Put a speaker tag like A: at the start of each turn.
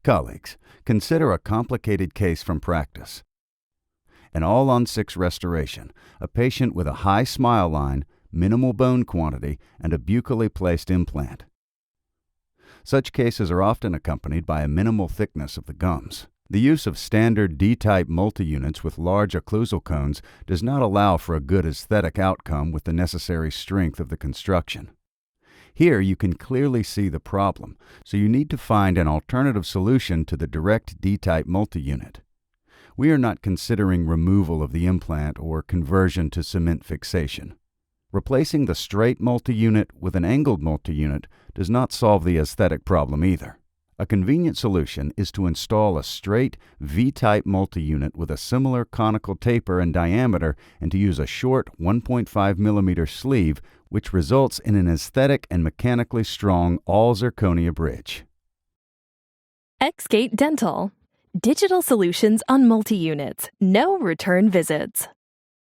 A: Colleagues, consider a complicated case from practice. An all-on-6 restoration, a patient with a high smile line, minimal bone quantity, and a buccally placed implant. Such cases are often accompanied by a minimal thickness of the gums. The use of standard D-type multi-units with large occlusal cones does not allow for a good aesthetic outcome with the necessary strength of the construction. Here you can clearly see the problem, so you need to find an alternative solution to the direct D-type multi-unit. We are not considering removal of the implant or conversion to cement fixation. Replacing the straight multi-unit with an angled multi-unit does not solve the aesthetic problem either. A convenient solution is to install a straight V-type multi-unit with a similar conical taper and diameter and to use a short 1.5 mm sleeve, which results in an aesthetic and mechanically strong all-zirconia bridge.
B: XGate Dental. Digital solutions on multi-units. No return visits.